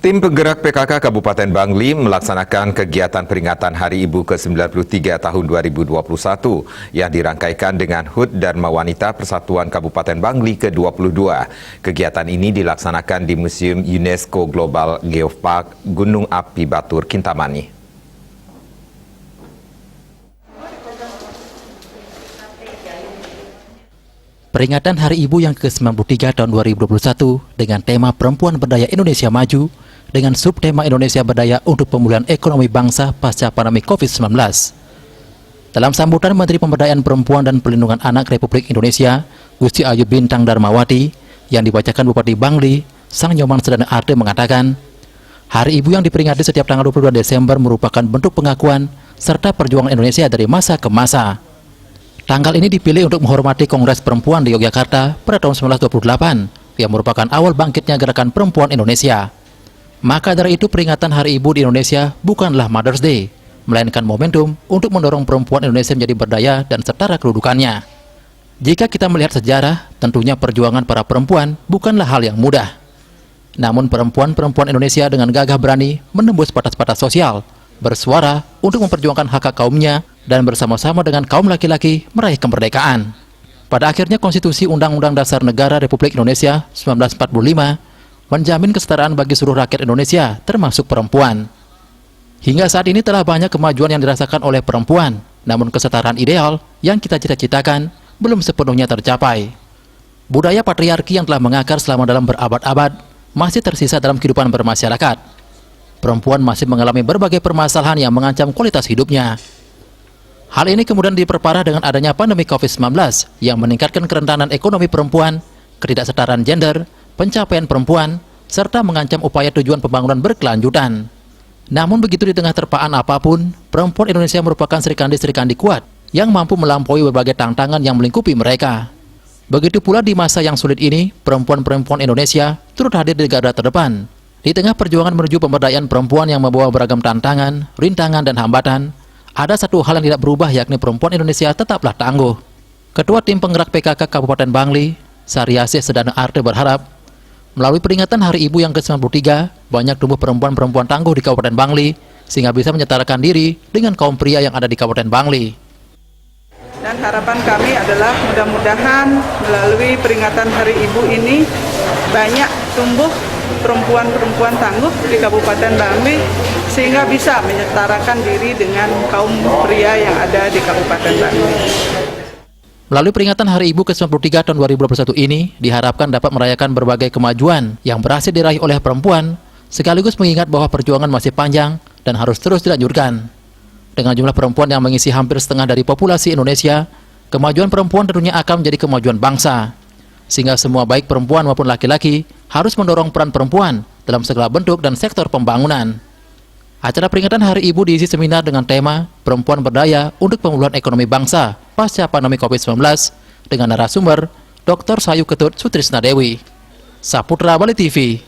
Tim penggerak PKK Kabupaten Bangli melaksanakan kegiatan peringatan Hari Ibu ke-93 tahun 2021 yang dirangkaikan dengan HUT Dharma Wanita Persatuan Kabupaten Bangli ke-22. Kegiatan ini dilaksanakan di Museum UNESCO Global Geopark Gunung Api Batur, Kintamani. Peringatan Hari Ibu yang ke-93 tahun 2021 dengan tema Perempuan Berdaya Indonesia Maju dengan subtema Indonesia Berdaya untuk Pemulihan Ekonomi Bangsa pasca pandemi COVID-19. Dalam sambutan Menteri Pemberdayaan Perempuan dan Perlindungan Anak Republik Indonesia, Gusti Ayu Bintang Darmawati, yang dibacakan Bupati Bangli, Sang Nyoman Sedana Arte mengatakan, Hari Ibu yang diperingati setiap tanggal 22 Desember merupakan bentuk pengakuan serta perjuangan Indonesia dari masa ke masa. Tanggal ini dipilih untuk menghormati Kongres Perempuan di Yogyakarta pada tahun 1928, yang merupakan awal bangkitnya gerakan perempuan Indonesia. Maka dari itu peringatan Hari Ibu di Indonesia bukanlah Mother's Day, melainkan momentum untuk mendorong perempuan Indonesia menjadi berdaya dan setara kedudukannya. Jika kita melihat sejarah, tentunya perjuangan para perempuan bukanlah hal yang mudah. Namun perempuan-perempuan Indonesia dengan gagah berani menembus batas-batas sosial, bersuara untuk memperjuangkan hak kaumnya, dan bersama-sama dengan kaum laki-laki meraih kemerdekaan. Pada akhirnya Konstitusi Undang-Undang Dasar Negara Republik Indonesia 1945 menjamin kesetaraan bagi seluruh rakyat Indonesia, termasuk perempuan. Hingga saat ini telah banyak kemajuan yang dirasakan oleh perempuan, namun kesetaraan ideal yang kita cita-citakan belum sepenuhnya tercapai. Budaya patriarki yang telah mengakar selama dalam berabad-abad masih tersisa dalam kehidupan bermasyarakat. Perempuan masih mengalami berbagai permasalahan yang mengancam kualitas hidupnya. Hal ini kemudian diperparah dengan adanya pandemi COVID-19 yang meningkatkan kerentanan ekonomi perempuan, ketidaksetaraan gender, pencapaian perempuan, serta mengancam upaya tujuan pembangunan berkelanjutan. Namun begitu di tengah terpaan apapun, perempuan Indonesia merupakan serikandi-serikandi kuat yang mampu melampaui berbagai tantangan yang melingkupi mereka. Begitu pula di masa yang sulit ini, perempuan-perempuan Indonesia turut hadir di garda terdepan. Di tengah perjuangan menuju pemberdayaan perempuan yang membawa beragam tantangan, rintangan, dan hambatan, ada satu hal yang tidak berubah, yakni perempuan Indonesia tetaplah tangguh. Ketua Tim Penggerak PKK Kabupaten Bangli, Saryasih Sedana Arte berharap, melalui peringatan Hari Ibu yang ke-93, banyak tumbuh perempuan-perempuan tangguh di Kabupaten Bangli, sehingga bisa menyetarakan diri dengan kaum pria yang ada di Kabupaten Bangli. Dan harapan kami adalah mudah-mudahan melalui peringatan Hari Ibu ini, banyak tumbuh perempuan-perempuan tangguh di Kabupaten Bangli, sehingga bisa menyetarakan diri dengan kaum pria yang ada di Kabupaten Bangli. Melalui peringatan Hari Ibu ke-93 tahun 2021 ini, diharapkan dapat merayakan berbagai kemajuan yang berhasil diraih oleh perempuan, sekaligus mengingat bahwa perjuangan masih panjang dan harus terus dilanjutkan. Dengan jumlah perempuan yang mengisi hampir setengah dari populasi Indonesia, kemajuan perempuan tentunya akan menjadi kemajuan bangsa. Sehingga semua baik perempuan maupun laki-laki harus mendorong peran perempuan dalam segala bentuk dan sektor pembangunan. Acara peringatan Hari Ibu diisi seminar dengan tema Perempuan Berdaya untuk Pemulihan Ekonomi Bangsa pasca pandemi COVID-19 dengan narasumber Dr. Sayu Ketut Sutrisna Dewi. Saputra Bali TV.